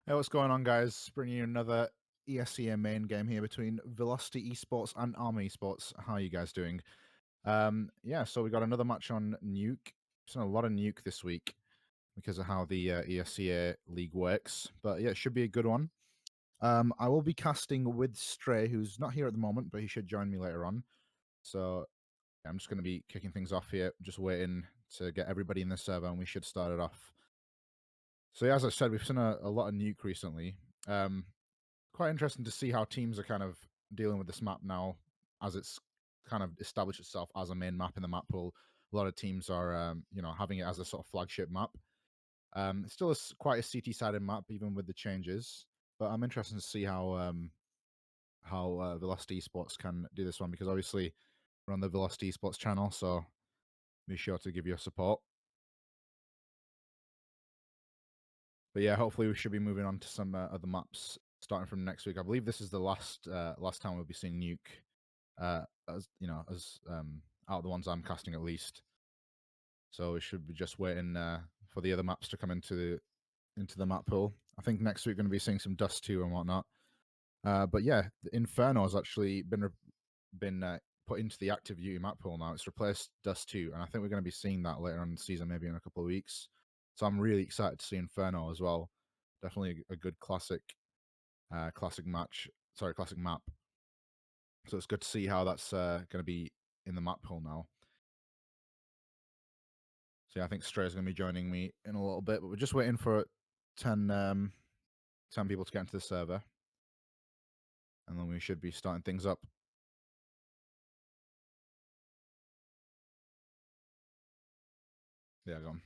Hey, what's going on, guys? Bringing you another ESEA main game here between Velocity Esports and Armor Esports. How are you guys doing? Yeah, so we got another match on Nuke. We've seen a lot of Nuke this week because of how the ESEA league works. But yeah, it should be a good one. I will be casting with Stray, who's not here at the moment, but he should join me later on. So yeah, I'm just going to be kicking things off here, just waiting to get everybody in the server, and we should start it off. So yeah, as I said, we've seen a lot of Nuke recently. Quite interesting to see how teams are kind of dealing with this map now, as it's kind of established itself as a main map in the map pool. A lot of teams are, having it as a sort of flagship map. It's still quite a CT-sided map, even with the changes. But I'm interested to see how Velocity Esports can do this one, because obviously we're on the Velocity Esports channel, so be sure to give your support. But yeah, hopefully we should be moving on to some other maps starting from next week. I believe this is the last time we'll be seeing Nuke, as out of the ones I'm casting at least. So we should be just waiting for the other maps to come into the map pool. I think next week we're going to be seeing some Dust 2 and whatnot. But yeah, the Inferno has actually been put into the active duty map pool now. It's replaced Dust 2, and I think we're going to be seeing that later on in the season, maybe in a couple of weeks. So I'm really excited to see Inferno as well. Definitely a good classic match. Sorry, classic map. So it's good to see how that's going to be in the map pool now. So yeah, I think Stray is going to be joining me in a little bit, but we're just waiting for 10 people to get into the server, and then we should be starting things up. Yeah, go on.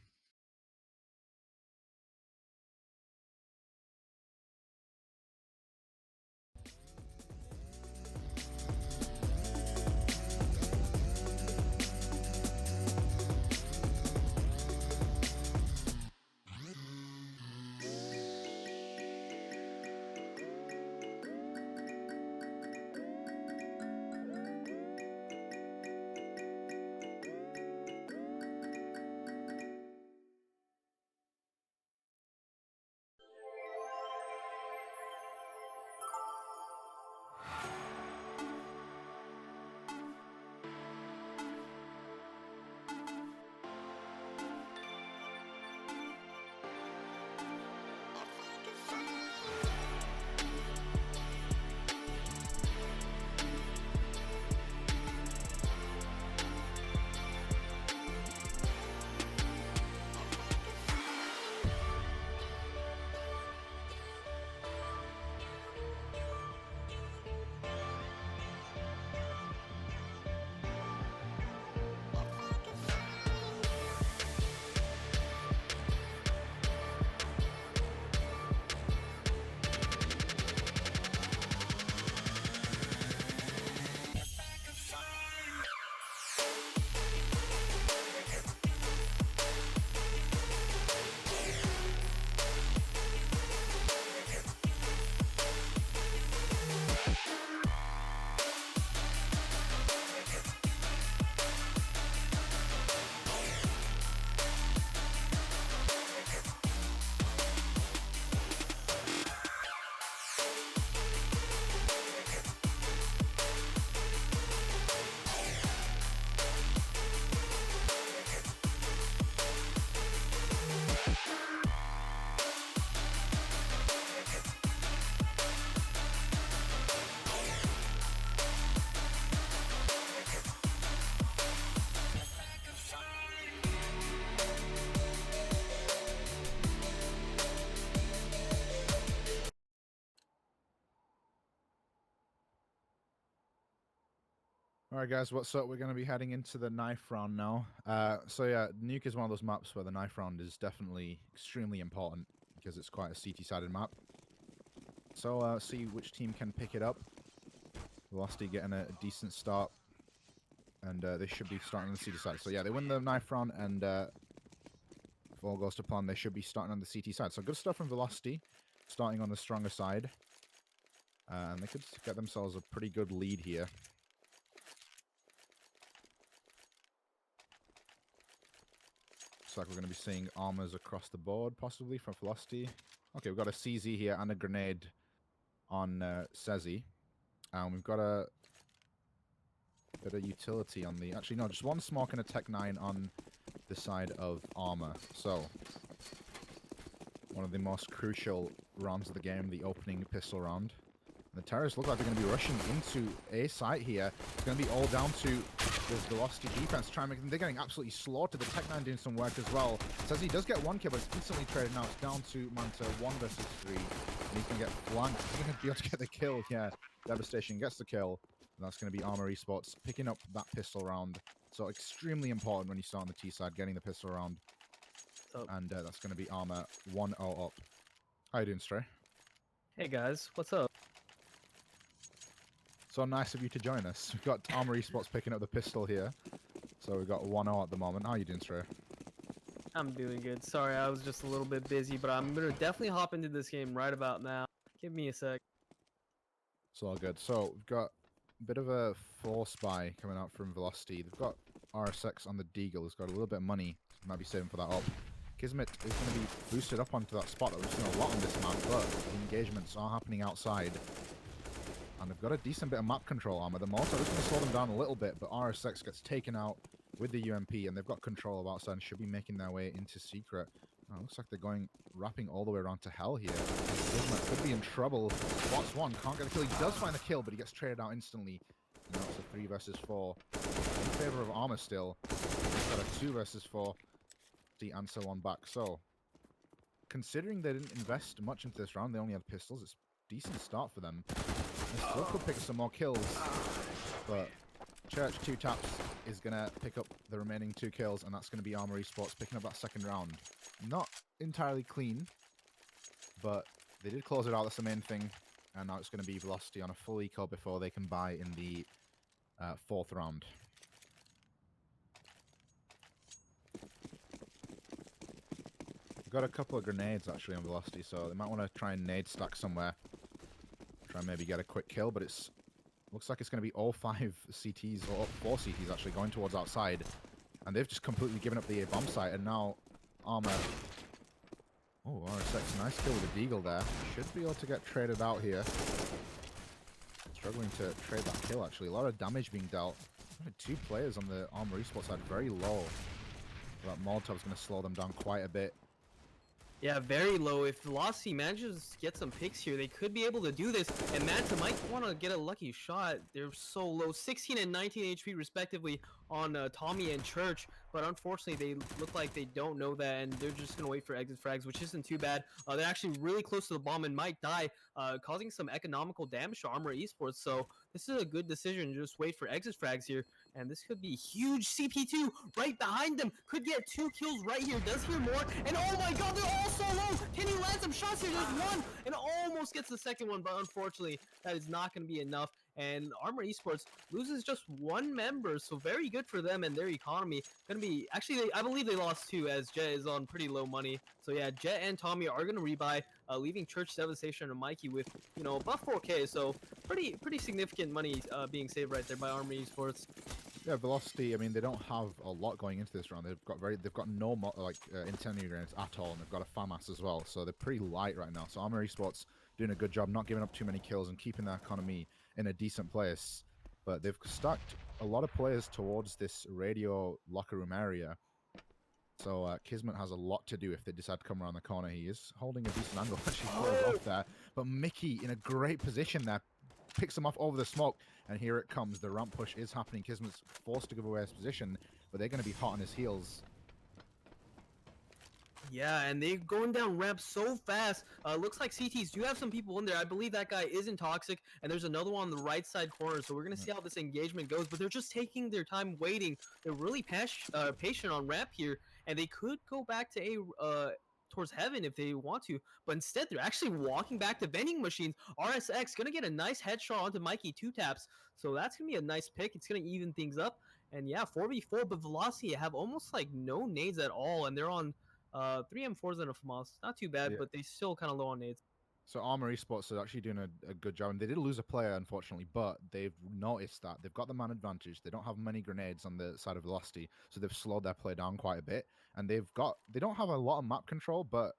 All right, guys, what's up? We're going to be heading into the knife round now. So yeah, Nuke is one of those maps where the knife round is definitely extremely important because it's quite a CT-sided map. So see which team can pick it up. Velocity getting a decent start, and they should be starting on the CT side. So yeah, they win the knife round, and if all goes to plan, they should be starting on the CT side. So good stuff from Velocity, starting on the stronger side. And they could get themselves a pretty good lead here. Looks like we're going to be seeing armors across the board, possibly, from Velocity. Okay, we've got a CZ here and a grenade on Sezi. And we've got a bit of utility on the... Actually, no, just one smoke and a Tech 9 on the side of Armor. So, one of the most crucial rounds of the game, the opening pistol round. The terrorists look like they're going to be rushing into a site here. It's going to be all down to this velocity defense. They're getting absolutely slaughtered. The Tech 9 doing some work as well. Says he does get one kill, but it's instantly traded now. It's down to Manta, 1 versus 3. And he's going to get flanked. He's going to be able to get the kill. Yeah, Devastation gets the kill. And that's going to be Armor Esports picking up that pistol round. So extremely important when you start on the T side, getting the pistol round. And that's going to be Armor 1-0 up. How you doing, Stray? Hey guys, what's up? So nice of you to join us. We've got Armor Esports picking up the pistol here. So we've got 1-0 at the moment. How are you doing, Stray? I'm doing good. Sorry, I was just a little bit busy, but I'm gonna definitely hop into this game right about now. Give me a sec. It's all good. So we've got a bit of a force buy coming out from Velocity. They've got RSX on the Deagle. He's got a little bit of money. So might be saving for that up. Kismet is going to be boosted up onto that spot that we've seen a lot on this map, but the engagements are happening outside. And they've got a decent bit of map control armor. The Molotov is going to slow them down a little bit, but RSX gets taken out with the UMP, and they've got control of outside and should be making their way into secret. Oh, looks like they're wrapping all the way around to hell here. Kismet could be in trouble. Spots one, can't get the kill. He does find the kill, but he gets traded out instantly. Now it's a 3 versus 4 in favor of Armor still. He's got a 2 versus 4. The answer one back. So, considering they didn't invest much into this round, they only had pistols. It's a decent start for them. They still could pick up some more kills, but Church 2 taps is going to pick up the remaining 2 kills, and that's going to be Armor Esports picking up that second round. Not entirely clean, but they did close it out. That's the main thing. And now it's going to be Velocity on a full eco before they can buy in the 4th round. We've got a couple of grenades actually on Velocity, so they might want to try and nade stack somewhere. Try and maybe get a quick kill, but it's looks like it's going to be all 5 CTs, or 4 CTs actually, going towards outside. And they've just completely given up the A-bomb site, and now Armor... Oh, RSX, nice kill with the Deagle there. Should be able to get traded out here. Struggling to trade that kill, actually. A lot of damage being dealt. 2 players on the Armor Esports side, very low. That Molotov's going to slow them down quite a bit. Yeah, very low. If Velocity manages to get some picks here, they could be able to do this. And Manta might want to get a lucky shot. They're so low, 16 and 19 HP respectively on Tommy and Church. But unfortunately, they look like they don't know that, and they're just going to wait for exit frags, which isn't too bad. They're actually really close to the bomb and might die, causing some economical damage to Armor Esports. So this is a good decision. Just wait for exit frags here. And this could be huge. CP2 right behind them. Could get 2 kills right here. Does hear more. And oh my god, they're all so low. Can he land some shots here? There's one. And almost gets the second one. But unfortunately, that is not going to be enough. And Armor Esports loses just 1 member. So very good for them and their economy. Going to be... Actually, I believe they lost 2 as Jet is on pretty low money. So yeah, Jet and Tommy are going to rebuy. Leaving Church, Devastation, and Mikey with, you know, above 4K. So pretty significant money being saved right there by Armor Esports. Yeah, Velocity, I mean, they don't have a lot going into this round. They've got no incendiary grenades at all, and they've got a FAMAS as well, so they're pretty light right now. So Armor Esports doing a good job, not giving up too many kills and keeping their economy in a decent place. But they've stacked a lot of players towards this radio locker room area. So Kismet has a lot to do if they decide to come around the corner. He is holding a decent angle, actually throws off there. But Mickey in a great position there, picks him off over the smoke, and here it comes. The ramp push is happening. Kismet's forced to give away his position, but they're going to be hot on his heels. Yeah, and they're going down ramp so fast. Looks like CTs do have some people in there. I believe that guy is in Toxic, and there's another one on the right side corner. So we're going to see how this engagement goes, but they're just taking their time waiting. They're really patient on ramp here, and they could go back to towards heaven if they want to, but instead they're actually walking back to vending machines. RSX gonna get a nice headshot onto Mikey 2 taps, so that's gonna be a nice pick. It's gonna even things up, and yeah, 4v4, but Velocity have almost like no nades at all, and they're on 3 M4s and a FAMAS. Not too bad, Yeah. but they still kind of low on nades. So Armor Esports are actually doing a good job, and they did lose a player, unfortunately, but they've noticed that they've got the man advantage. They don't have many grenades on the side of Velocity, so they've slowed their play down quite a bit, and they don't have a lot of map control, but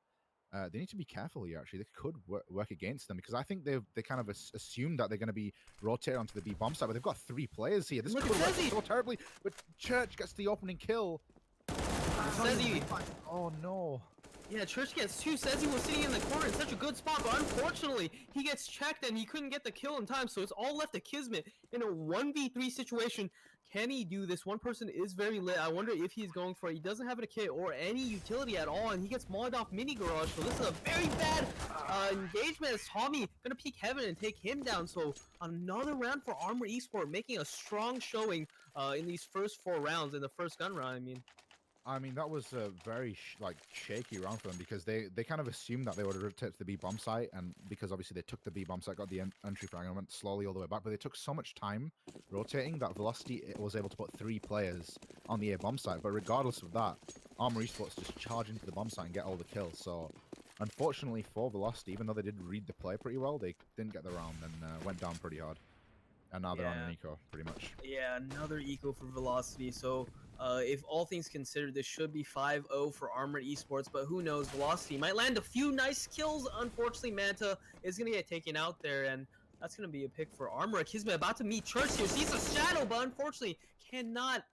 they need to be careful here. Actually, they could work against them because I think they kind of assumed that they're going to be rotated onto the B bomb side, but they've got 3 players here. This Look could at work Sezzy! so terribly, but Church gets the opening kill. Sezzy! Oh no! Yeah, Church gets 2. Says he was sitting in the corner in such a good spot, but unfortunately, he gets checked and he couldn't get the kill in time, so it's all left to Kismet in a 1v3 situation. Can he do this? One person is very lit. I wonder if he's going for it. He doesn't have a kit or any utility at all, and he gets mauled off mini garage, so this is a very bad engagement as Tommy gonna peek heaven and take him down. So another round for Armor Esports, making a strong showing in these first 4 rounds, in the first gun round, I mean, that was a very shaky round for them because they kind of assumed that they would rotate to the B bomb site, and because obviously they took the B bomb site, got the entry frag, and went slowly all the way back. But they took so much time rotating that Velocity was able to put 3 players on the A bomb site. But regardless of that, Armor Esports just charge into the bomb site and get all the kills. So unfortunately for Velocity, even though they did read the play pretty well, they didn't get the round and went down pretty hard. And now they're on an eco, pretty much. Yeah, another eco for Velocity. So if all things considered, this should be 5-0 for Armored Esports, but who knows? Velocity might land a few nice kills. Unfortunately, Manta is going to get taken out there, and that's going to be a pick for Armor. Kismet about to meet Church here. Sees a shadow, but unfortunately cannot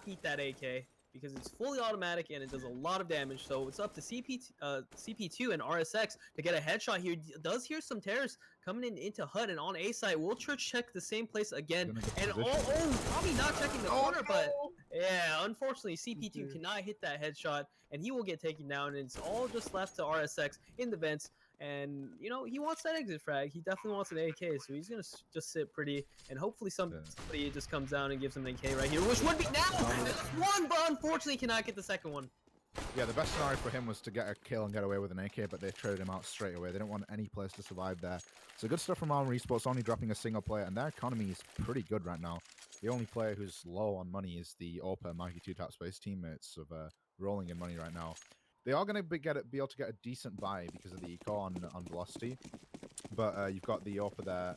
beat that AK because it's fully automatic and it does a lot of damage. So it's up to CP2 and RSX to get a headshot here. Does hear some tears coming into HUD and on A site. Will Church check the same place again? And probably not checking the corner, but yeah, unfortunately CP2 cannot hit that headshot and he will get taken down, and it's all just left to RSX in the vents. And you know, he wants that exit frag. He definitely wants an AK, so he's gonna just sit pretty, and hopefully somebody just comes down and gives him an AK right here, which would be now one, but unfortunately cannot get the second one. Yeah, the best scenario for him was to get a kill and get away with an AK, but they traded him out straight away. They didn't want any players to survive there. So good stuff from Armor Esports, only dropping a single player, and their economy is pretty good right now. The only player who's low on money is the Orpa Mikey 2-Tap Space teammates of rolling in money right now. They are going to be able to get a decent buy because of the eco on Velocity, but you've got the Orpa there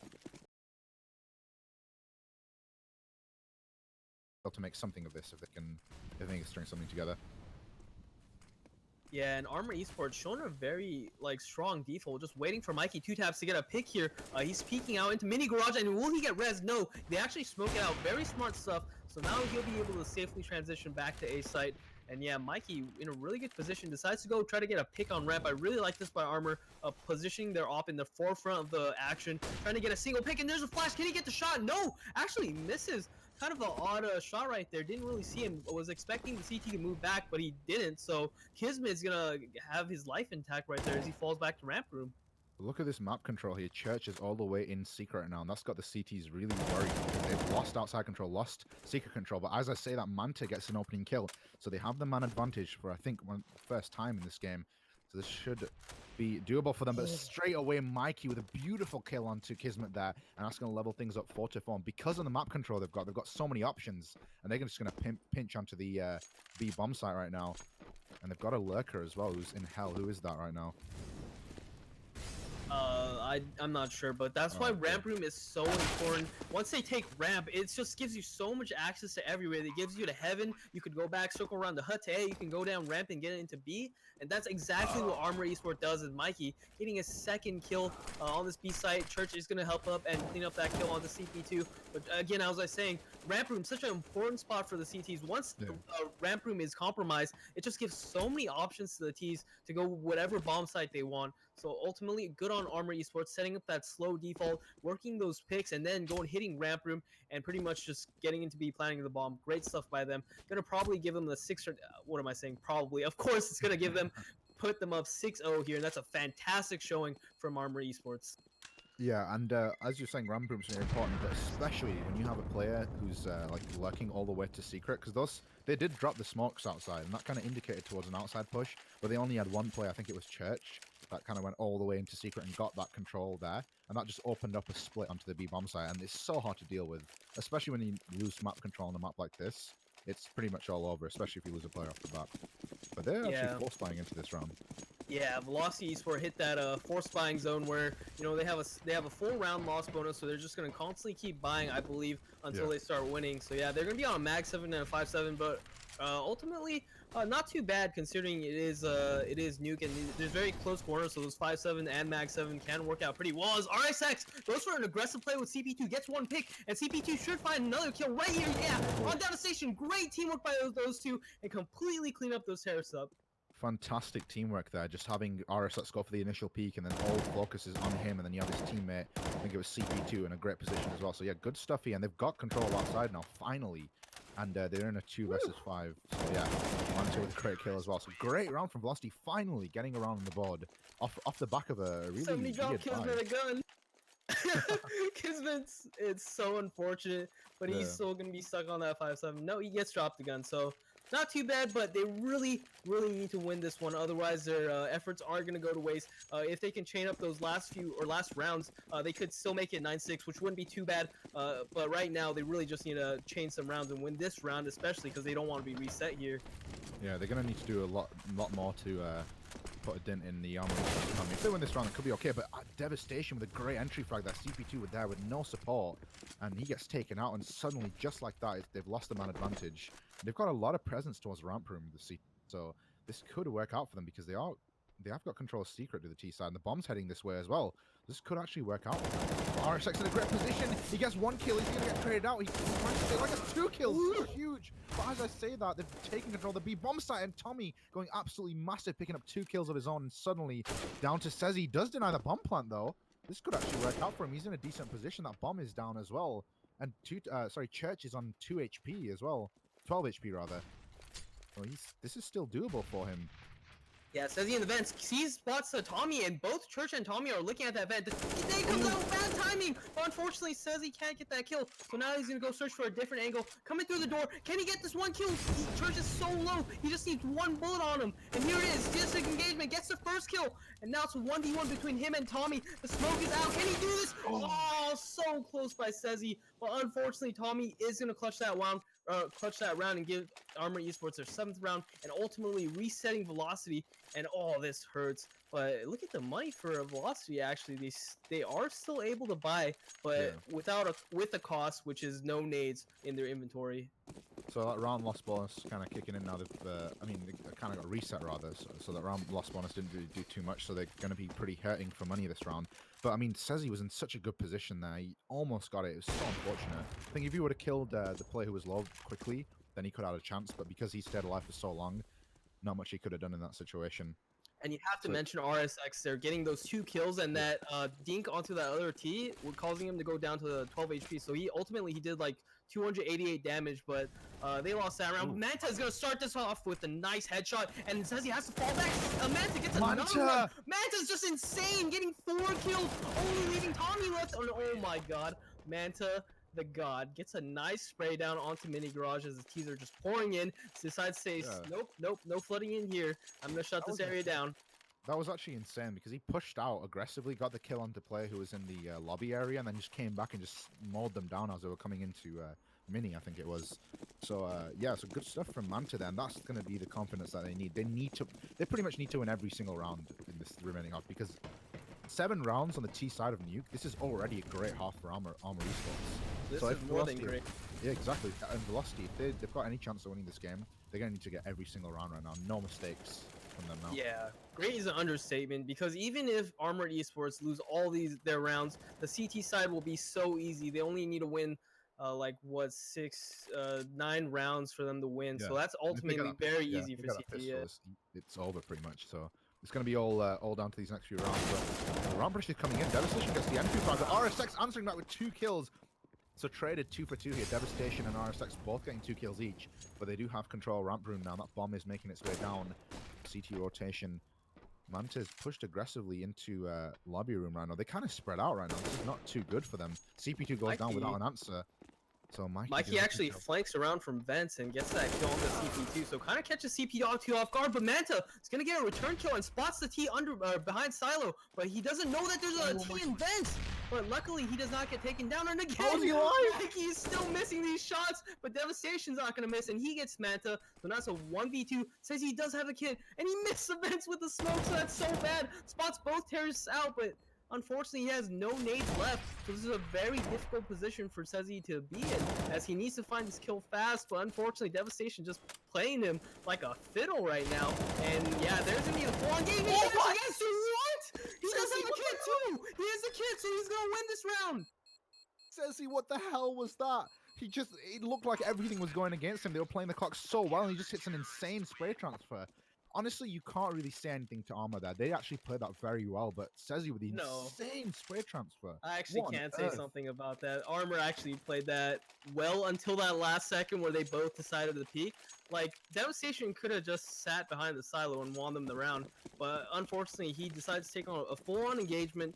to make something of this if they can string something together. Yeah, and Armor Esports showing a very strong default, just waiting for Mikey 2-Taps to get a pick here. He's peeking out into mini garage, and will he get res? No, they actually smoke it out. Very smart stuff. So now he'll be able to safely transition back to A site. And yeah, Mikey in a really good position decides to go try to get a pick on ramp. I really like this by Armor, positioning their op in the forefront of the action, trying to get a single pick, and there's a flash. Can he get the shot? No, actually misses. Kind of an odd shot right there. Didn't really see him. Was expecting the CT to move back, but he didn't. So Kismet's gonna have his life intact right there as he falls back to ramp room. Look at this map control here. Church is all the way in secret right now, and that's got the CTs really worried. They've lost outside control, lost secret control, but as I say, that Manta gets an opening kill. So they have the man advantage for, I think, first time in this game. So this should be doable for them, but straight away Mikey with a beautiful kill onto Kismet there, and that's going to level things up 4-4. And because of the map control they've got so many options, and they're just going to pinch onto the B bomb site right now. And they've got a lurker as well who's in hell. Who is that right now? I'm not sure, but that's why ramp room is so important. Once they take ramp, it just gives you so much access to everywhere. It gives you to heaven. You could go back, circle around the hut to A. You can go down ramp and get it into B. And that's exactly what Armor Esports does. Is Mikey getting a second kill on this B site. Church is going to help up and clean up that kill on the CP2. But again, as I was saying, ramp room such an important spot for the CTs. Once the ramp room is compromised, it just gives so many options to the Ts to go whatever bomb site they want. So ultimately, good on Armor Esports, setting up that slow default, working those picks, and then going hitting ramp room and pretty much just getting into B, planting the bomb. Great stuff by them. Gonna probably give them the 6 or what am I saying? Probably. Of course, it's gonna give them put them up 6-0 here, and that's a fantastic showing from Armor Esports. Yeah, and as you're saying, ramp room's very important, but especially when you have a player who's lurking all the way to secret, because they did drop the smokes outside, and that kind of indicated towards an outside push, but they only had one player, I think it was Church, that kind of went all the way into secret and got that control there, and that just opened up a split onto the B bomb site, and it's so hard to deal with, especially when you lose map control on a map like this. It's pretty much all over, especially if you lose a player off the bat. But they're actually force spying into this round. Yeah, Velocity Esports hit that force buying zone where they have a full round loss bonus, so they're just gonna constantly keep buying, I believe, until they start winning. So yeah, they're gonna be on a mag 7 and a 5-7, but ultimately Not too bad considering it is Nuke and there's very close corners, so those 5-7 and Mag 7 can work out pretty well. As RSX goes for an aggressive play with CP2, gets one pick, and CP2 should find another kill right here. Yeah, on Devastation, great teamwork by those two, and completely clean up those terraces up. Fantastic teamwork there, just having RSX go for the initial peak and then all focus is on him, and then you have his teammate, I think it was CP2, in a great position as well. So yeah, good stuff here, and they've got control outside now, finally. And they're in a 2 versus 5. So yeah, Manta with a great kill as well. So great round from Velocity, finally getting around on the board off the back of a really 70 drop weird Kismet a gun. Kismet's, it's so unfortunate, but he's still gonna be stuck on that 5-7. No, he gets dropped the gun, so not too bad, but they really need to win this one. Otherwise, their efforts are gonna go to waste. If they can chain up those last rounds, they could still make it 9-6, which wouldn't be too bad. But right now, they really just need to chain some rounds and win this round, especially because they don't want to be reset here. Yeah, they're gonna need to do a lot more to put a dent in the Armor economy. If they win this round, it could be okay, but Devastation with a great entry frag, that CP2 with there with no support, and he gets taken out, and suddenly, just like that, they've lost the man advantage. They've got a lot of presence towards ramp room, so this could work out for them because they have got control of secret to the T side, and the bomb's heading this way as well. This could actually work out. RSX in a great position. He gets 1 kill. He's gonna get traded out. He managed to get 2 kills. So huge. But as I say that, they've taken control of the B bomb site, and Tommy going absolutely massive, picking up 2 kills of his own. And suddenly down to Sezi. Does deny the bomb plant though. This could actually work out for him. He's in a decent position. That bomb is down as well. And Church is on 2 HP as well. 12 HP rather. So this is still doable for him. Yeah, Sezi in the vents sees spots Tommy, and both Church and Tommy are looking at that vent. They comes out, bad timing, but unfortunately Sezi can't get that kill. So now he's gonna go search for a different angle. Coming through the door, can he get this 1 kill? Church is so low, he just needs 1 bullet on him. And here it is, Distic engagement, gets the first kill. And now it's 1v1 between him and Tommy. The smoke is out, can he do this? Oh, so close by Sezi. But unfortunately, Tommy is gonna clutch that round and give Armor Esports their 7th round, and ultimately resetting Velocity. And oh, this hurts. But look at the money for Velocity. Actually, they are still able to buy, but with the cost, which is no nades in their inventory. So that round loss bonus kind of kicking in now. They kind of got reset rather. So that round loss bonus didn't really do too much. So they're going to be pretty hurting for money this round. But I mean, Sezi was in such a good position there. He almost got it. It was so unfortunate. I think if he would have killed the player who was low quickly, then he could have had a chance. But because he stayed alive for so long, not much he could have done in that situation. And you have to mention RSX. They're getting those 2 kills, and that dink onto that other T, causing him to go down to 12 HP. So he did like 288 damage, but they lost that round. Manta is gonna start this off with a nice headshot, and it says he has to fall back. Manta gets another one. Manta's just insane, getting 4 kills, only leaving Tommy left. Oh my god, Manta, the god, gets a nice spray down onto Mini Garage as the T's are just pouring in. Decides to say, nope, no flooding in here. I'm gonna shut this area down. That was actually insane because he pushed out aggressively, got the kill onto player who was in the lobby area, and then just came back and just mowed them down as they were coming into Mini, I think it was. So yeah, so good stuff from Manta there, and that's going to be the confidence that they need. They pretty much need to win every single round in this remaining half, because 7 rounds on the T side of Nuke, this is already a great half for Armor Esports. This is more than great. Yeah, exactly. And Velocity, if they've got any chance of winning this game, they're going to need to get every single round right now. No mistakes from them now. Yeah, great is an understatement, because even if Armored Esports lose all their rounds, the CT side will be so easy. They only need to win like what 9 rounds for them to win. Yeah. So that's ultimately very easy for CT. It's over pretty much. So it's going to be all down to these next few rounds. But Roundbrush is coming in. Devastation gets the entry frag. RSX answering that with 2 kills. So traded 2 for 2 here. Devastation and RSX both getting 2 kills each, but they do have control of ramp room now. That bomb is making its way down. CT rotation. Manta's pushed aggressively into lobby room right now. They kind of spread out right now. This is not too good for them. CP2 goes down without an answer. So Mikey actually flanks around from vents and gets that kill on the CP2. So kind of catches CP2 off guard, but Manta is going to get a return kill and spots the T behind Silo, but he doesn't know that there's a T in vents. But luckily, he does not get taken down. And again, Mikey's still missing these shots, but Devastation's not going to miss, and he gets Manta. So now it's a 1v2. Says he does have a kid, and he missed the vents with the smoke, so that's so bad. Spots both terrorists out, but Unfortunately, he has no nades left, so this is a very difficult position for Sezi to be in, as he needs to find his kill fast, but unfortunately, Devastation just playing him like a fiddle right now. And yeah, there's gonna be the full engagement. Oh, what? Yes, what? He does have a kit too. He has a kit, so he's gonna win this round. Ceci, what the hell was that? It looked like everything was going against him. They were playing the clock so well, and he just hits an insane spray transfer. Honestly, you can't really say anything to Armor there. They actually played that very well, but Ceci with the insane spray transfer. I actually What on can't say earth? something about that. Armor actually played that well until that last second where they both decided to peek. Like, Devastation could have just sat behind the silo and won them the round, but unfortunately, he decided to take on a full-on engagement.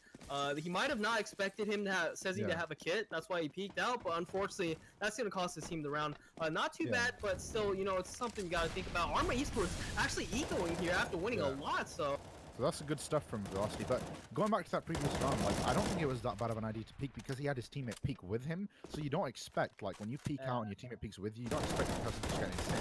He might have not expected him to have Sezi to have a kit. That's why he peeked out, but unfortunately, that's going to cost his team the round. Not too bad, but still, you know, it's something you got to think about. Armor Esports actually ecoing here after winning a lot, so that's the good stuff from Velocity. But going back to that previous round, like, I don't think it was that bad of an idea to peek because he had his teammate peek with him. So you don't expect, like, when you peek out and your teammate peeks with you, you don't expect the person to just get insane.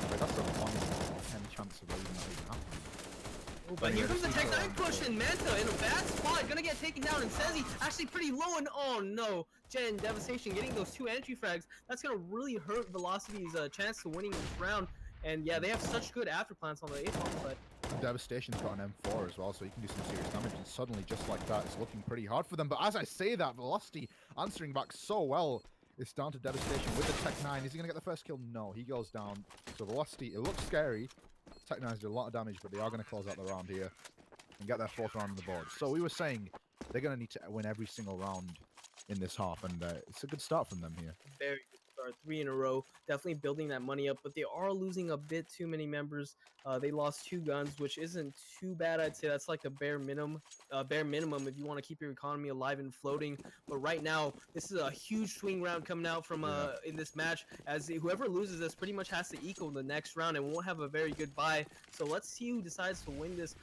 But that's a 1 in 10 chance of even that even happening. But here comes the Tech 9 push, and Manta in a bad spot, gonna get taken down, and Sezi actually pretty low, and oh no, Jen Devastation getting those 2 entry frags, that's gonna really hurt Velocity's chance to winning this round. And yeah, they have such good afterplants on the A-bomb side. Devastation's got an M4 as well, so you can do some serious damage, and suddenly, just like that, it's looking pretty hard for them. But as I say that, Velocity answering back so well. It's down to Devastation with the Tech 9. Is he going to get the first kill? No, he goes down. So Velocity, it looks scary. Tech 9's do a lot of damage, but they are going to close out the round here and get their 4th round on the board. So we were saying they're going to need to win every single round in this half, and it's a good start from them here. Very good start, 3 in a row. Definitely building that money up, but they are losing a bit too many members. They lost 2 guns, which isn't too bad. I'd say that's like the bare minimum if you want to keep your economy alive and floating. But right now, this is a huge swing round coming out from in this match, as whoever loses this pretty much has to equal the next round and won't have a very good buy. So let's see who decides to win this.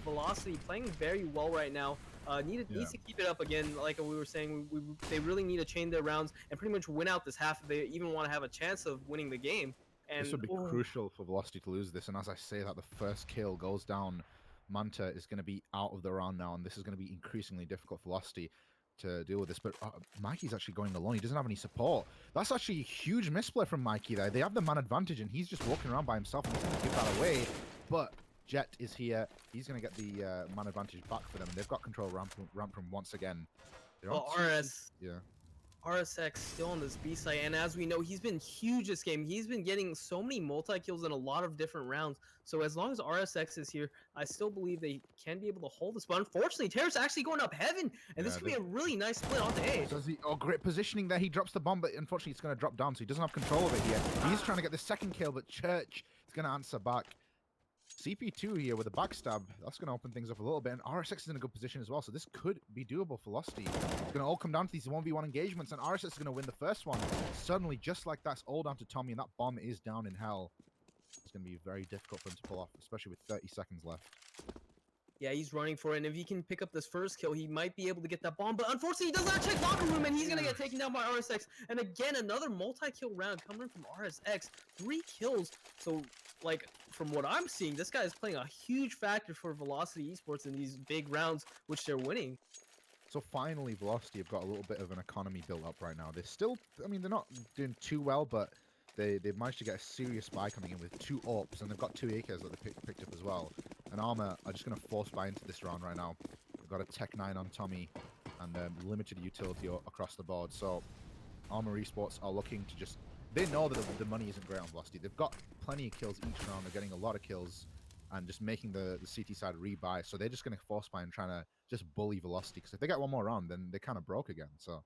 Velocity playing very well right now. Needs to keep it up again, like we were saying. They really need to chain their rounds and pretty much win out this half if they even want to have a chance of winning the game. And this would be crucial for Velocity to lose this, and as I say that, the first kill goes down. Manta is going to be out of the round now, and this is going to be increasingly difficult for Velocity to deal with this. But Mikey's actually going alone. He doesn't have any support. That's actually a huge misplay from Mikey there. They have the man advantage, and he's just walking around by himself, and he's going to give that away. But Jet is here. He's going to get the man advantage back for them, and they've got control of ramp from once again. RSX still on this B site, and as we know, he's been huge this game. He's been getting so many multi-kills in a lot of different rounds. So as long as RSX is here, I still believe they can be able to hold this. But unfortunately, Terra's actually going up heaven, and this could be a really nice split onto A. Great positioning there. He drops the bomb, but unfortunately, it's going to drop down, so he doesn't have control of it here. He's trying to get the second kill, but Church is going to answer back. CP2 here with a backstab, that's going to open things up a little bit, and RSX is in a good position as well, so this could be doable for Velocity. It's going to all come down to these 1v1 engagements, and RSX is going to win the first one. Suddenly, just like that's all down to Tommy, and that bomb is down in hell. It's going to be very difficult for him to pull off, especially with 30 seconds left. Yeah, he's running for it, and if he can pick up this first kill, he might be able to get that bomb, but unfortunately, he does not check locker room, and he's going to get taken down by RSX. And again, another multi-kill round coming from RSX. 3 kills, so, like, from what I'm seeing, this guy is playing a huge factor for Velocity Esports in these big rounds, which they're winning. So finally, Velocity have got a little bit of an economy built up right now. They're still, I mean, they're not doing too well, but they've managed to get a serious buy coming in with 2 AWPs, and they've got 2 AKs that they picked up as well. And Armor are just going to force buy into this round right now. They've got a Tech 9 on Tommy, and limited utility across the board. So Armor Esports are looking to just... They know that the money isn't great on Velocity. They've got plenty of kills each round. They're getting a lot of kills and just making the CT side rebuy. So they're just going to force buy and trying to just bully Velocity. Because if they get one more round, then they're kind of broke again. So...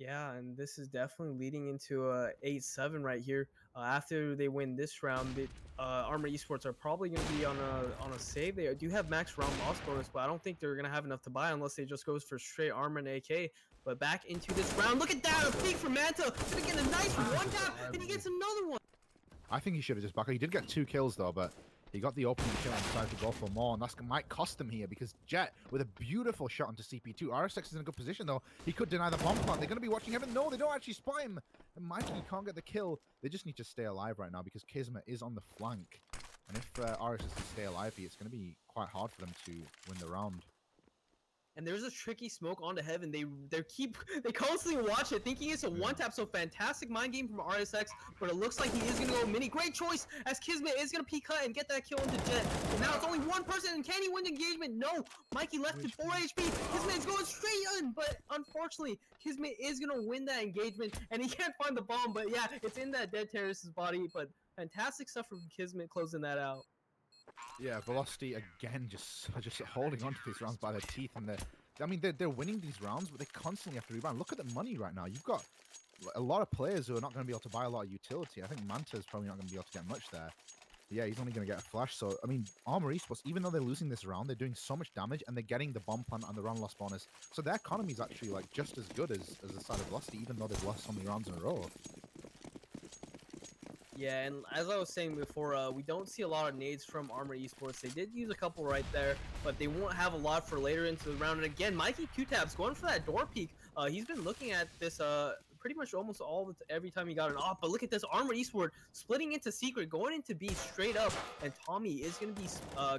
Yeah, and this is definitely leading into a 8-7 right here. After they win this round, Armor Esports are probably going to be on a save. They do have max round loss bonus, but I don't think they're going to have enough to buy unless they just goes for straight armor and AK. But back into this round, look at that, a peek from Manta. Gonna get a nice one tap, and he gets another one. I think he should have just back. He did get 2 kills though, but he got the opening kill and decided to go for more, and that might cost him here because Jet with a beautiful shot onto CP2. RSX is in a good position though. He could deny the bomb plant. They're going to be watching heaven. No, they don't actually spot him. And Mikey can't get the kill. They just need to stay alive right now because Kismet is on the flank. And if RSS stay alive here, it's going to be quite hard for them to win the round. And there's a tricky smoke onto heaven. They they constantly watch it, thinking it's a one tap. So fantastic mind game from RSX, but it looks like he is gonna go mini. Great choice as Kismet is gonna peek cut and get that kill into Jet. And now it's only one person, and can he win the engagement? No, Mikey left with 4 HP. Kismet is going straight in, but unfortunately, Kismet is gonna win that engagement, and he can't find the bomb. But yeah, it's in that dead terrorist's body. But fantastic stuff from Kismet closing that out. Yeah, Velocity again just holding on to these rounds by their teeth, and they're winning these rounds, but they constantly have to rebound. Look at the money right now. You've got a lot of players who are not going to be able to buy a lot of utility. I think Manta's probably not going to be able to get much there. But yeah, he's only going to get a flash. So I mean, Armor Esports, even though they're losing this round, they're doing so much damage, and they're getting the bomb plant and the round loss bonus. So their economy is actually like just as good as the side of Velocity, even though they've lost so many rounds in a row. Yeah, and as I was saying before, we don't see a lot of nades from Armor Esports. They did use a couple right there, but they won't have a lot for later into the round. And again, Mikey Q-Tabs going for that door peek. He's been looking at this pretty much almost every time he got an off. But look at this, Armor Esports splitting into Secret, going into B straight up. And Tommy is going to be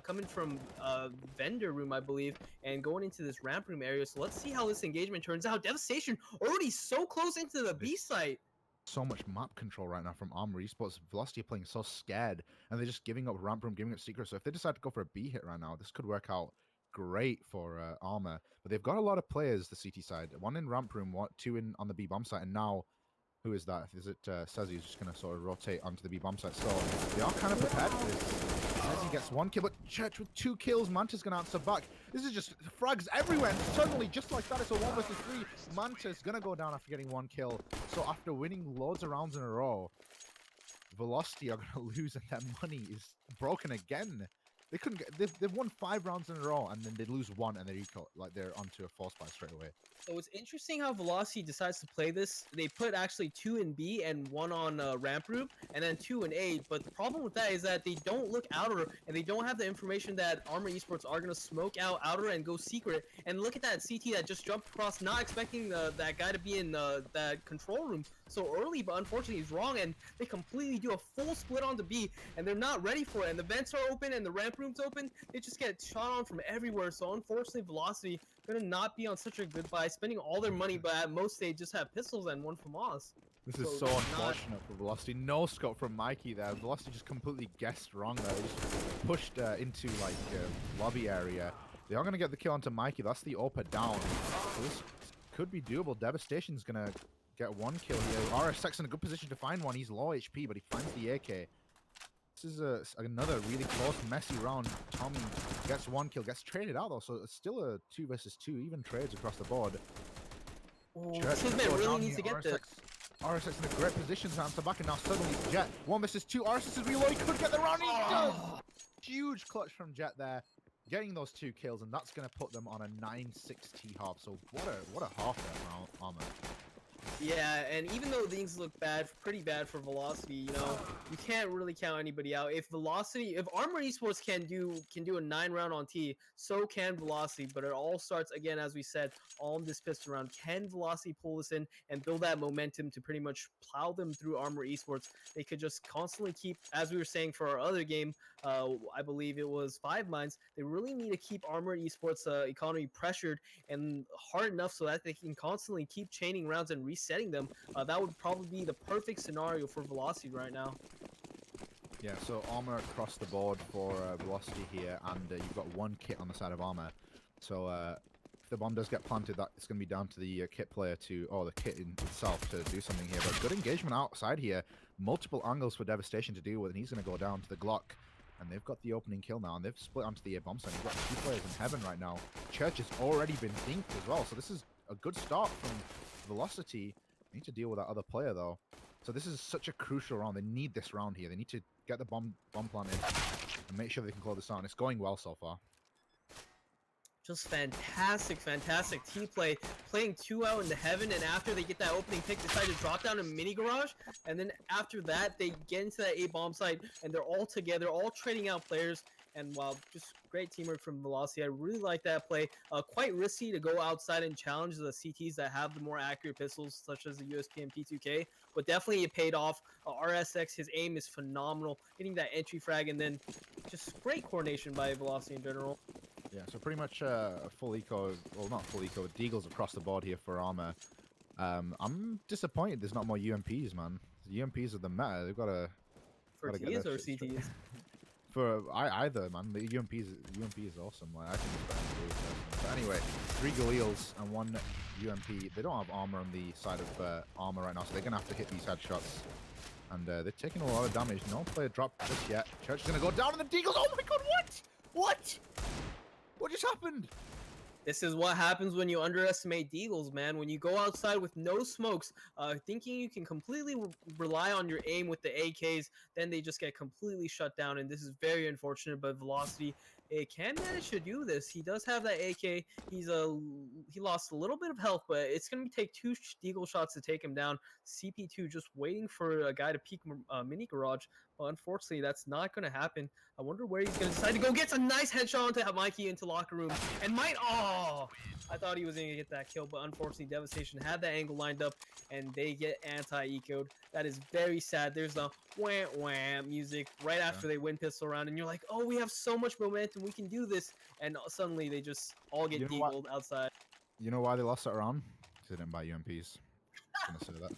coming from vendor room, I believe, and going into this ramp room area. So let's see how this engagement turns out. Devastation already so close into the B site. So much map control right now from Armor Esports. Velocity are playing so scared, and they're just giving up ramp room, giving up secret. So if they decide to go for a B hit right now, this could work out great for Armor. But they've got a lot of players, the CT side. One in ramp room, two in on the B bomb site, and now who is that? Is it Sezzy who's just going to sort of rotate onto the B bomb site? So they are kind of prepared for this. Sezzy gets 1 kill, but Church with 2 kills. Manta's going to answer back. This is just frags everywhere. And suddenly, just like that, it's a 1 versus 3. Manta's going to go down after getting 1 kill. So after winning loads of rounds in a row, Velocity are going to lose, and their money is broken again. They couldn't get. They've won 5 rounds in a row, and then they lose 1, and they're onto a 4 spot straight away. So it's interesting how Velocity decides to play this. They put actually 2 in B and 1 on ramp room, and then 2 in A. But the problem with that is that they don't look outer, and they don't have the information that Armor Esports are going to smoke out outer and go secret. And look at that CT that just jumped across, not expecting that guy to be in that control room so early, but unfortunately he's wrong, and they completely do a full split onto B, and they're not ready for it. And the vents are open, and the ramp room's open. They just get shot on from everywhere. So unfortunately, Velocity gonna not be on such a good buy, spending all their money, but at most they just have pistols and 1 from Oz. This is so unfortunate for Velocity. No scope from Mikey there. Velocity just completely guessed wrong there. They just pushed into like lobby area. They are gonna get the kill onto Mikey. That's the Opa down. So this could be doable. Devastation's gonna get 1 kill here. RSX in a good position to find one. He's low HP, but he finds the AK. This is another really close, messy round. Tommy gets 1 kill, gets traded out though, so it's still a 2 versus 2, even trades across the board. Kismet really needs to get this. RSX in a great position to answer back, and now suddenly Jet 1 versus 2. RSX is reload. He could get the round. He does. Huge clutch from Jet there, getting those 2 kills, and that's going to put them on a 9-6 T-half. So what a half there, Armor. Yeah, and even though things look pretty bad for Velocity, you know, you can't really count anybody out. If Armor Esports can do a 9 round on T, so can Velocity. But it all starts again, as we said, on this pistol round. Can Velocity pull this in and build that momentum to pretty much plow them through Armor Esports? They could just constantly keep, as we were saying for our other game, I believe it was 5 Mines. They really need to keep Armor Esports economy pressured and hard enough so that they can constantly keep chaining rounds and resetting them. That would probably be the perfect scenario for Velocity right now. Yeah, so Armor across the board for Velocity here, and you've got 1 kit on the side of Armor. So if the bomb does get planted, that it's going to be down to the kit player or the kit in itself to do something here. But good engagement outside here. Multiple angles for Devastation to deal with, and he's going to go down to the Glock. And they've got the opening kill now, and they've split onto the bomb site. You've got 2 players in heaven right now. Church has already been dinked as well, so this is a good start from Velocity. They need to deal with that other player though. So this is such a crucial round. They need this round here. They need to get the bomb planted and make sure they can close this out. It's going well so far. Just fantastic T play, playing 2 out into heaven, and after they get that opening pick, decide to drop down a mini garage, and then after that, they get into that A bomb site, and they're all together, all trading out players, And while just great teamwork from Velocity, I really like that play. Quite risky to go outside and challenge the CTs that have the more accurate pistols, such as the USP and P2K, but definitely it paid off. RSX, his aim is phenomenal, getting that entry frag, and then just great coordination by Velocity in general. Yeah, so pretty much a full eco, well, not full eco, deagles across the board here for Armor. I'm disappointed there's not more UMPs, man. The UMPs are the meta. They've got to For get Ts that or shit straight. CTs? For either, man. The UMP is awesome. Like, I think it's better than Galil personally. But anyway, 3 Galils and 1 UMP. They don't have armor on the side of Armor right now, so they're gonna have to hit these headshots. And they're taking a lot of damage. No player dropped just yet. Church is gonna go down, and the Deagles. Oh my god, what? What? What just happened? This is what happens when you underestimate Deagles, man. When you go outside with no smokes, thinking you can completely rely on your aim with the AKs, then they just get completely shut down, and this is very unfortunate. But Velocity, it can manage to do this. He does have that AK. He lost a little bit of health, but it's gonna take 2 Deagle shots to take him down. CP2 just waiting for a guy to peek mini garage, but unfortunately, that's not gonna happen. I wonder where he's going to decide to go. Gets a nice headshot onto Mikey into locker room. And might, oh, I thought he was going to get that kill, but unfortunately, Devastation had that angle lined up, and they get anti-eco'd. That is very sad. There's the wham wham music right after they win pistol round, and you're like, oh, we have so much momentum. We can do this. And suddenly, they just all get deagled outside. You know why they lost that round? Because they didn't buy UMPs. I'm gonna say that.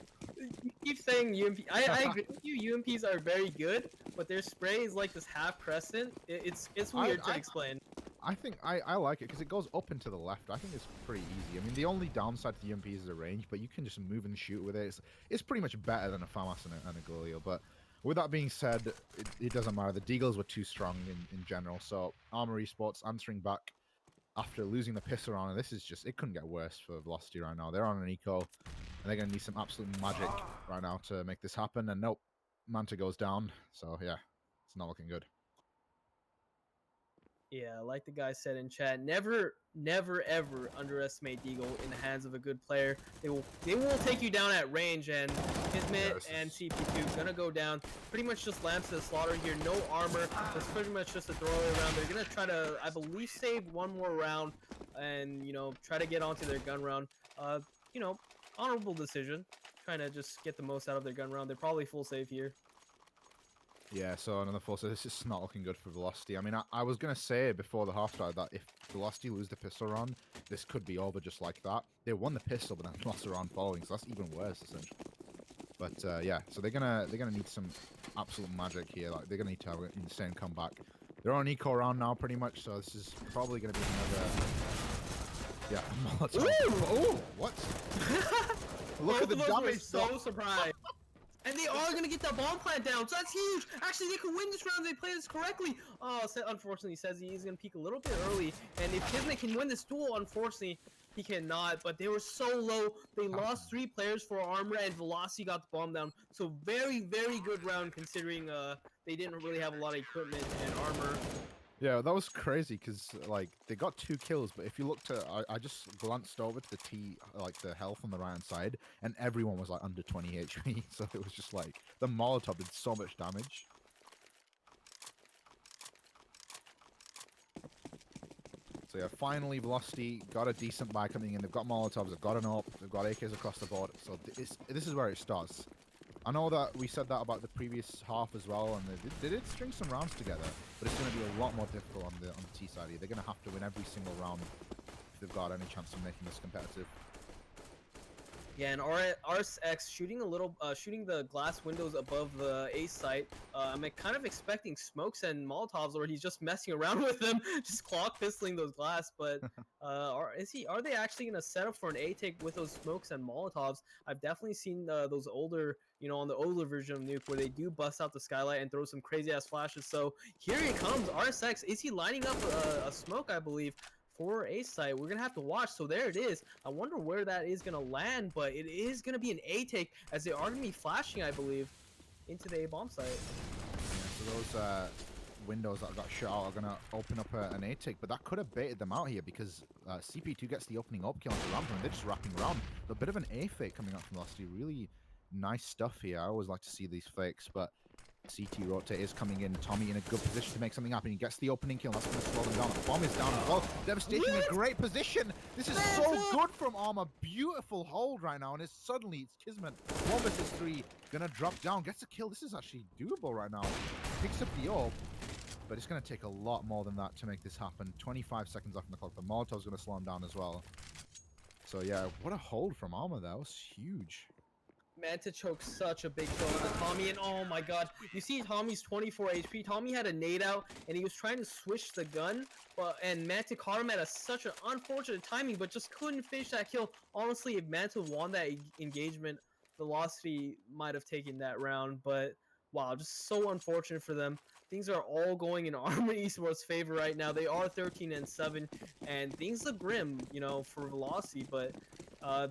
You keep saying UMP. I agree with you. UMPs are very good, but their spray is like this half crescent. It's weird to explain. I think I like it because it goes up and to the left. I think it's pretty easy. I mean, the only downside to the UMP is the range, but you can just move and shoot with it. It's pretty much better than a FAMAS and a Galil. But with that being said, it doesn't matter. The Deagles were too strong in general. So Armor Esports answering back after losing the piss around, and this is just, it couldn't get worse for Velocity right now. They're on an eco, and they're going to need some absolute magic right now to make this happen. And nope, Manta goes down. So yeah, it's not looking good. Yeah, like the guy said in chat, never ever underestimate Deagle in the hands of a good player. They will take you down at range, and Kismet and CP2 gonna go down. Pretty much just lamps to the slaughter here. No armor. It's pretty much just a throwaway round. They're gonna try to, I believe, save one more round, and try to get onto their gun round. Honorable decision. Trying to just get the most out of their gun round. They're probably full save here. Yeah, so another full, so this is not looking good for Velocity. I mean, I was going to say before the half start that if Velocity lose the pistol round, this could be over just like that. They won the pistol, but then lost the round following, so that's even worse, essentially. But yeah, so they're gonna need some absolute magic here. Like, they're gonna need to have an insane comeback. They're on eco round now, pretty much, so this is probably gonna be another... Yeah, Molotov. Oh, what? Look at the damage. So surprised. And they are going to get that bomb plant down, so that's huge. Actually, they could win this round if they play this correctly. Oh, unfortunately, says he's going to peek a little bit early. And if Kismet can win this duel, unfortunately, he cannot. But they were so low. They lost 3 players for Armor, and Velocity got the bomb down. So very, very good round considering they didn't really have a lot of equipment and armor. Yeah, that was crazy because like they got 2 kills, but if you looked at, I just glanced over to the health on the right hand side, and everyone was like under 20 HP. So it was just like the Molotov did so much damage. So yeah, finally Velocity got a decent buy coming in. They've got Molotovs, they've got an AWP, they've got AKs across the board. So this is where it starts. I know that we said that about the previous half as well, and they did string some rounds together, but it's going to be a lot more difficult on the T side here. They're going to have to win every single round if they've got any chance of making this competitive. Yeah, and RSX shooting the glass windows above the A site. I'm kind of expecting smokes and Molotovs, or he's just messing around with them, just clock pistoling those glass. But are they actually gonna set up for an A take with those smokes and Molotovs? I've definitely seen those older, on the older version of Nuke where they do bust out the skylight and throw some crazy ass flashes. So here he comes, RSX. Is he lining up a smoke? I believe. For A site, we're gonna have to watch. So there it is. I wonder where that is gonna land, but it is gonna be an A take as they are gonna be flashing, I believe, into the A bomb site. Yeah, so those windows that got shot out are gonna open up an A take, but that could have baited them out here because CP2 gets the opening up kill on the ramp, and they're just wrapping around. A bit of an A fake coming out from Velocity. Really nice stuff here. I always like to see these fakes, but CT rotate is coming in. Tommy in a good position to make something happen. He gets the opening kill. That's going to slow them down. The bomb is down as well. Devastation in a great position. This is so good from Armor. Beautiful hold right now. And it's Kismet. 1 versus 3. Going to drop down. Gets a kill. This is actually doable right now. Picks up the orb. But it's going to take a lot more than that to make this happen. 25 seconds off on the clock. The Molotov's going to slow him down as well. So yeah, what a hold from Armor. That was huge. Manta choked such a big kill on Tommy, and oh my god, you see Tommy's 24 HP. Tommy had a nade out, and he was trying to switch the gun, and Manta caught him at such an unfortunate timing, but just couldn't finish that kill. Honestly, if Manta won that engagement, Velocity might have taken that round, but wow, just so unfortunate for them. Things are all going in Armor Esports' favor right now. They are 13-7, and things look grim, you know, for Velocity, but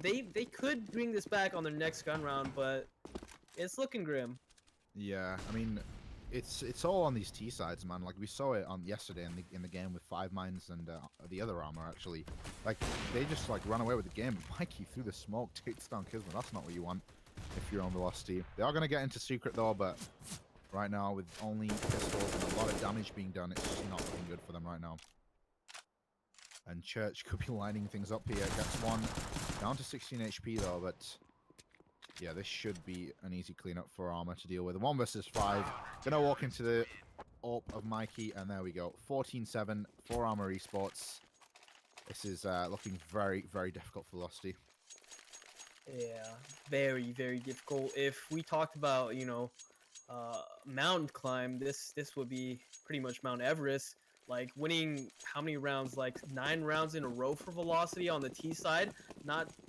they could bring this back on their next gun round, but it's looking grim. Yeah, I mean, it's all on these T sides, man. Like we saw it on yesterday in the game with 5 mines and the other Armor actually. Like they just like run away with the game. Mikey through the smoke takes down Kismet. That's not what you want if you're on Velocity. They are gonna get into secret though, but right now with only pistols and a lot of damage being done, it's just not looking good for them right now. And Church could be lining things up here. Gets one down to 16 HP though, but yeah, this should be an easy cleanup for Armor to deal with. 1 versus 5. Gonna walk into the AWP of Mikey, and there we go. 14-7 for Armor Esports. This is looking very, very difficult for Velocity. Yeah, very, very difficult. If we talked about, you know, mountain climb, this would be pretty much Mount Everest. Like winning how many rounds? Like 9 rounds in a row for Velocity on the T side.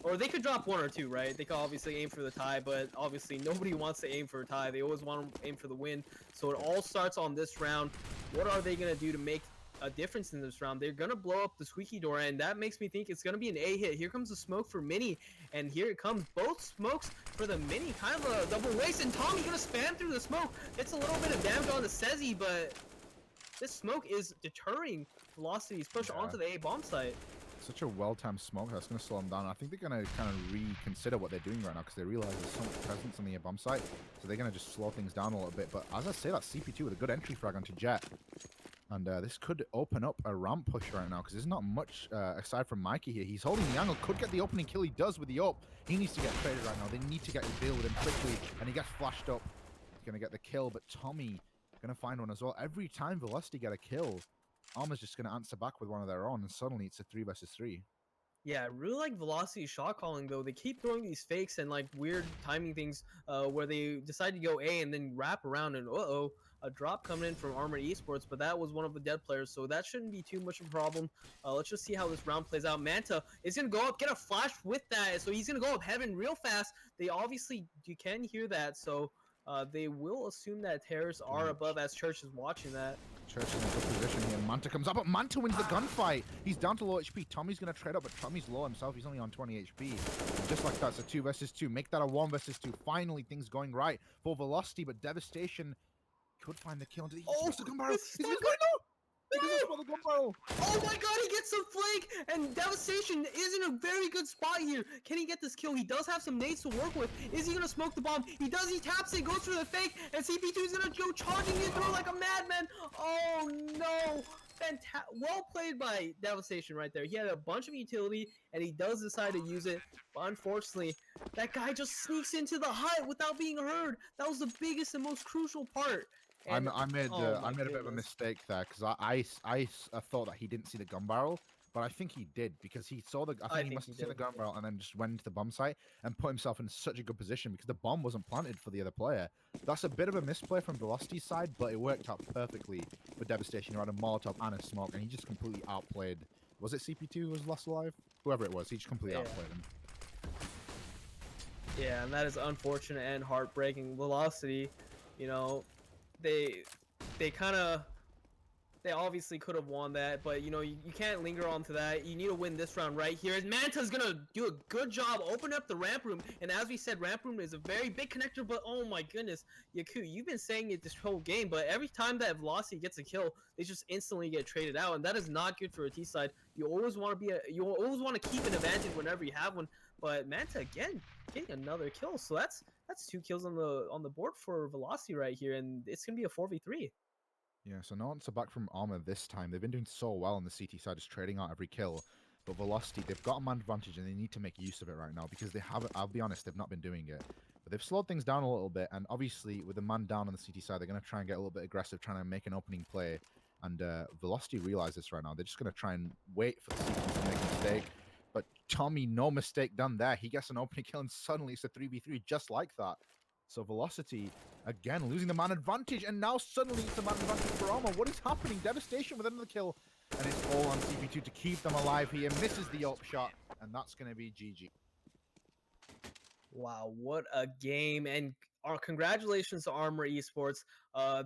Or they could drop 1 or 2, right? They could obviously aim for the tie, but obviously nobody wants to aim for a tie. They always want to aim for the win. So it all starts on this round. What are they gonna do to make a difference in this round? They're gonna blow up the squeaky door, and that makes me think it's gonna be an A hit. Here comes the smoke for Mini, and here it comes. Both smokes for the Mini, kind of a double waste, and Tommy gonna spam through the smoke. It's a little bit of damage on the Sezi, but this smoke is deterring Velocity's push onto the A bomb site. Such a well-timed smoke that's going to slow them down. I think they're going to kind of reconsider what they're doing right now because they realize there's so much presence on the A bomb site, so they're going to just slow things down a little bit. But as I say, that CP2 with a good entry frag onto Jet, and this could open up a ramp push right now because there's not much aside from Mikey here. He's holding the angle, could get the opening kill. He does with the AWP. He needs to get traded right now. They need to get a deal with him quickly, and he gets flashed up. He's going to get the kill, but Tommy gonna find one as well. Every time Velocity get a kill, Armor's just gonna answer back with one of their own, and suddenly it's a 3 versus 3. Yeah, I really like Velocity shot calling though. They keep throwing these fakes and like weird timing things where they decide to go A and then wrap around, and a drop coming in from Armor Esports, but that was one of the dead players, so that shouldn't be too much of a problem. Let's just see how this round plays out. Manta is gonna go up, get a flash with that, so he's gonna go up heaven real fast. They obviously, you can hear that, so they will assume that terrorists are above as Church is watching that. Church is in a good position here. Manta comes up, but Manta wins the gunfight. He's down to low HP. Tommy's going to trade up, but Tommy's low himself. He's only on 20 HP. And just like that, it's a 2 versus 2. Make that a 1 versus 2. Finally, things going right for Velocity, but Devastation could find the kill. Oh, the gun barrel. He's going the gun barrel. Oh my god, he gets some flank, and Devastation is in a very good spot here. Can he get this kill? He does have some nades to work with. Is he gonna smoke the bomb? He does, he taps it, goes for the fake, and CP2 is gonna go charging in through like a madman. Oh no. Well played by Devastation right there. He had a bunch of utility, and he does decide to use it, but unfortunately, that guy just sneaks into the hut without being heard. That was the biggest and most crucial part. And I made a bit of a mistake there because I thought that he didn't see the gun barrel, but I think he did because he saw the. I think he must have seen the gun barrel and then just went into the bomb site and put himself in such a good position because the bomb wasn't planted for the other player. That's a bit of a misplay from Velocity's side, but it worked out perfectly for Devastation. He had a Molotov and a smoke, and he just completely outplayed. Was it CP2 who was lost alive? Whoever it was, he just completely outplayed him. Yeah, and that is unfortunate and heartbreaking. Velocity, you know. They obviously could have won that, but you know, you can't linger on to that. You need to win this round right here. And Manta's gonna do a good job, open up the ramp room, and as we said, ramp room is a very big connector, but oh my goodness, Yaku, you've been saying it this whole game, but every time that Velocity gets a kill, they just instantly get traded out, and that is not good for a T side. You always want to keep an advantage whenever you have one, but Manta again getting another kill, so that's that's 2 kills on the board for Velocity right here, and it's gonna be a 4v3. Yeah, so no answer back from Armor this time. They've been doing so well on the CT side, just trading out every kill. But Velocity, they've got a man advantage and they need to make use of it right now because they haven't, I'll be honest, they've not been doing it. But they've slowed things down a little bit. And obviously, with the man down on the CT side, they're going to try and get a little bit aggressive, trying to make an opening play. And Velocity realize this right now. They're just going to try and wait for the CT to make a mistake. But Tommy, no mistake done there. He gets an opening kill and suddenly it's a 3v3 just like that. So Velocity, again, losing the man advantage, and now suddenly it's a man advantage for Armor. What is happening? Devastation with another kill, and it's all on CP2 to keep them alive here. Misses the up shot, and that's going to be GG. Wow, what a game! And our congratulations to Armor Esports.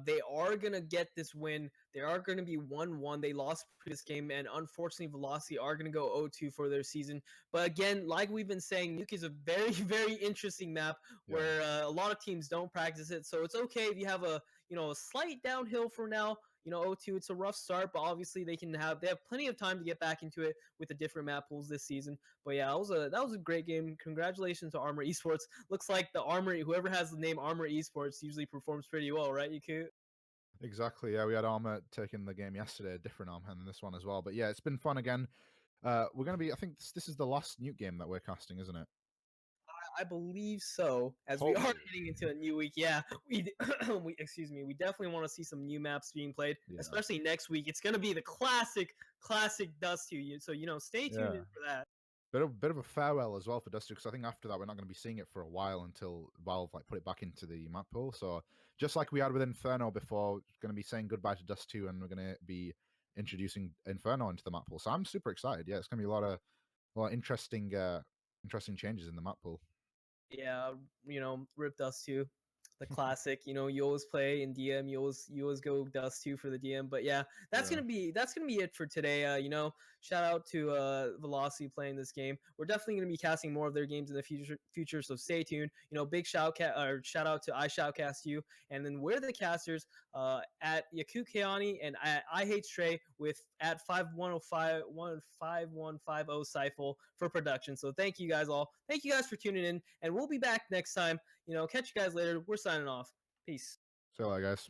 They are gonna get this win. They are gonna be 1-1. They lost this game, and unfortunately, Velocity are gonna go 0-2 for their season. But again, like we've been saying, Nuke is a very, very interesting map where a lot of teams don't practice it. So it's okay if you have a a slight downhill for now. 0-2, it's a rough start, but obviously they have plenty of time to get back into it with the different map pools this season. But yeah, that was a great game. Congratulations to Armor Esports. Looks like whoever has the name Armor Esports usually performs pretty well, right, Yaku? Exactly. Yeah, we had Armor taking the game yesterday, a different Armor, and this one as well. But yeah, it's been fun again. We're going to be, I think this is the last Nuke game that we're casting, isn't it? I believe so. As we are heading into a new week, yeah, excuse me, we definitely want to see some new maps being played, Yeah. especially next week. It's gonna be the classic Dust 2. So stay tuned in for that. Bit of a farewell as well for Dust 2, because I think after that we're not going to be seeing it for a while until Valve put it back into the map pool. So just like we had with Inferno before, going to be saying goodbye to Dust 2, and we're going to be introducing Inferno into the map pool. So I'm super excited. Yeah, it's going to be a lot of interesting changes in the map pool. Yeah, Rip Dust 2, the classic. You always play in DM, you always go Dust 2 for the DM. But yeah, that's gonna be it for today. Shout out to Velocity playing this game. We're definitely gonna be casting more of their games in the future, so stay tuned. Big shout out to iShoutcast and then we're the casters at Yaku Keani and I Hate Stray with at 5105 5150 Cypher for production. So thank you guys all. Thank you guys for tuning in, and we'll be back next time. Catch you guys later. We're signing off. Peace. So, guys.